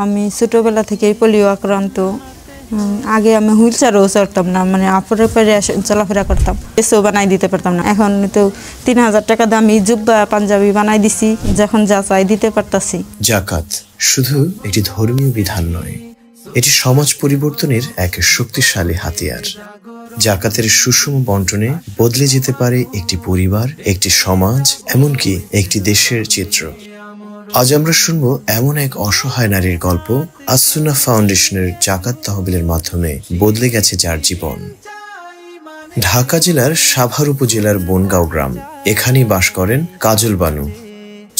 আমি ছোটবেলা থেকেই পোলিও আক্রান্ত। আগে আমি হুইল চেয়ারও চড়তাম না, মানে আপরে পারে চলাফেরা করতাম, এসও বানাই দিতে পারতাম না। এখন তো ৩,০০০ টাকা দামি জুব্বা পাঞ্জাবি বানাই দিছি, যখন যা চাই দিতে পারতাছি। যাকাত শুধু একটি ধর্মীয় বিধান নয়, এটি সমাজ পরিবর্তনের এক শক্তিশালী হাতিয়ার। যাকাতের সুষম বন্টনে বদলে যেতে পারে একটি পরিবার, একটি সমাজ, এমনকি একটি দেশের চিত্র। আজ আমরা শুনবো এমন এক অসহায় নারীর গল্প, আস-সুন্নাহ ফাউন্ডেশনের যাকাত তহবিলের মাধ্যমে বদলে গেছে যার জীবন। ঢাকা জেলার সাভার উপজেলার বনগাঁও গ্রাম, এখানেই বাস করেন কাজল বানু।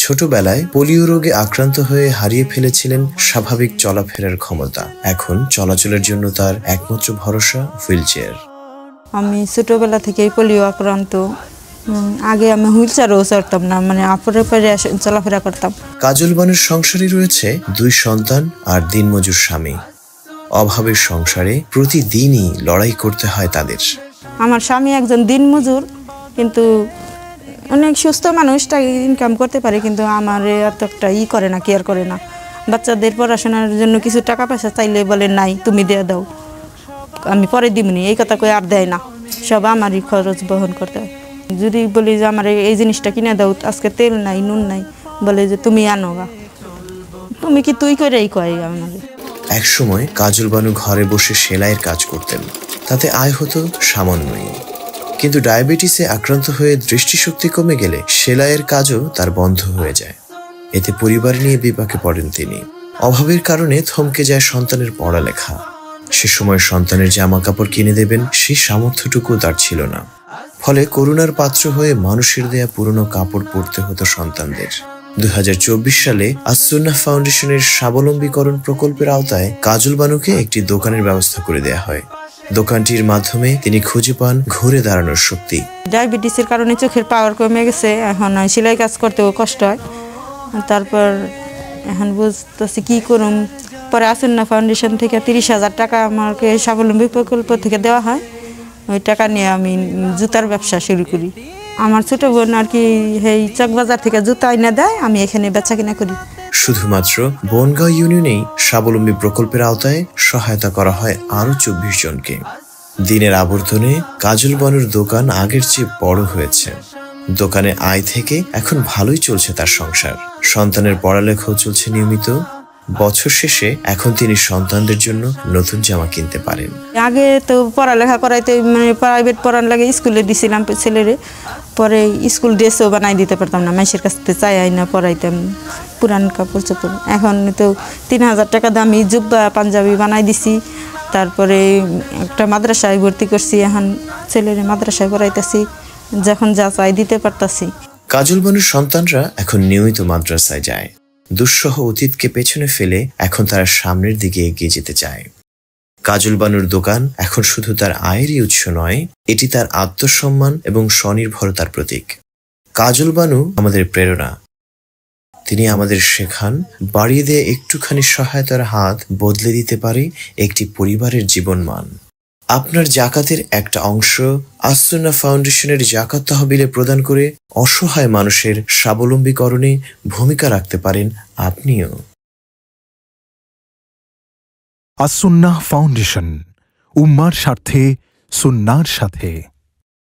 ছোটবেলায় পোলিও রোগে আক্রান্ত হয়ে হারিয়ে ফেলেছিলেন স্বাভাবিক চলাফেরার ক্ষমতা। এখন চলাচলের জন্য তার একমাত্র ভরসা হুইল চেয়ার। আমি ছোটবেলা থেকেই পোলিও আক্রান্ত। আগে আমি হুইল চেয়ারও চড়তাম না, মানে আপরে পারে চলাফেরা করতাম। কাজল বানুর সংসারে রয়েছে 2 সন্তান আর দিনমজুর স্বামী। অভাবের সংসারে প্রতিদিনই লড়াই করতে হয় তাদের। আমার স্বামী একজন দিনমজুর, কিন্তু অনেক সুস্থ মানুষটা ইনকাম করতে পারে, কিন্তু আমার এত একটা করে না, কেয়ার করে না। বাচ্চাদের পড়াশোনার জন্য কিছু টাকা পয়সা চাইলে বলে নাই, তুমি দিয়ে দাও, আমি পরে দিবনি, এই কথা কই আর দেয় না। সব আমারই খরচ বহন করতে হয়। যদি বলি যে আমার এই জিনিসটা কিনে দাও, আজকে তেল নাই, নুন নাই, বলে যে তুমি আনো গা, তুমি কি তুই করেই কয় আমার। এক সময় কাজল বানু ঘরে বসে সেলাইয়ের কাজ করতেন, তাতে আয় হতো সামান্যই। কিন্তু ডায়াবেটিসে আক্রান্ত হয়ে দৃষ্টিশক্তি কমে গেলে সেলাইয়ের কাজও তার বন্ধ হয়ে যায়। এতে পরিবার নিয়ে বিপাকে পড়েন তিনি। অভাবের কারণে থমকে যায় সন্তানের পড়ালেখা। সে সময় সন্তানের জামা কাপড় কিনে দেবেন সেই সামর্থ্যটুকু তার ছিল না। ফলে করুণার পাত্র হয়ে মানুষের দেয়া পুরনো কাপড় পরতে হতো সন্তানদের। 2024 সালে আস-সুন্নাহ ফাউন্ডেশনের স্বাবলম্বীকরণ প্রকল্পের আওতায় কাজল বানুকে একটি দোকানের ব্যবস্থা করে দেয়া হয়। দোকানটির মাধ্যমে তিনি খুঁজে পান ঘুরে দাঁড়ানোর শক্তি। ডায়াবেটিসের কারণে চোখের পাওয়ার কমে গেছে, এখন সেলাই কাজ করতেও কষ্ট হয়। তারপর এখন বুঝতেছি কি করুম। পরে আস-সুন্নাহ ফাউন্ডেশন থেকে 30,000 টাকা আমাকে স্বাবলম্বী প্রকল্প থেকে দেওয়া হয়। ওই টাকা নিয়ে আমি জুতার ব্যবসা শুরু করি। আমার ছোট বোন আর কি এই চকবাজার থেকে জুতা এনে দেয়, আমি এখানে বেচা কিনা করি। শুধুমাত্র বনগাঁও ইউনিয়নেই স্বাবলম্বী প্রকল্পের আওতায় সহায়তা করা হয় আরো 24 জনকে। দিনের আবর্তনে কাজল বানুর দোকান আগের চেয়ে বড় হয়েছে। দোকানে আয় থেকে এখন ভালোই চলছে তার সংসার। সন্তানের পড়ালেখাও চলছে নিয়মিত। বছর শেষে এখন তিনি সন্তানদের জন্য নতুন জামা কিনতে পারেন। আগে তো পড়ালেখা করাইতে, মানে প্রাইভেট পড়ার লাগে স্কুলে দিছিলাম ছেলেরে, পরে স্কুল ড্রেসও বানাই দিতে পারতাম না, মাইসের কাছ থেকে চাই না পড়াইতাম পুরান কাপড় চোপড়। এখন তো ৩,০০০ টাকা দামি জুব্বা পাঞ্জাবি বানাই দিছি। তারপরে একটা মাদ্রাসায় ভর্তি করছি, এখন ছেলেরে মাদ্রাসায় পড়াইতেছি, যখন যা চাই দিতে পারতাছি। কাজল বানুর সন্তানরা এখন নিয়মিত মাদ্রাসায় যায়। দুঃসহ অতীতকে পেছনে ফেলে এখন তারা সামনের দিকে এগিয়ে যেতে চায়। কাজল বানুর দোকান এখন শুধু তার আয়েরই উৎস নয়, এটি তার আত্মসম্মান এবং স্বনির্ভরতার প্রতীক। কাজল বানু আমাদের প্রেরণা। তিনি আমাদের শেখান, বাড়িয়ে দেয়া একটুখানি সহায়তার হাত বদলে দিতে পারে একটি পরিবারের জীবনমান। আপনার যাকাতের একটা অংশ আস-সুন্নাহ ফাউন্ডেশনের যাকাত তহবিলে প্রদান করে অসহায় মানুষের স্বাবলম্বীকরণে ভূমিকা রাখতে পারেন আপনিও। আস-সুন্নাহ ফাউন্ডেশন, উম্মার স্বার্থে সুন্নাহর সাথে।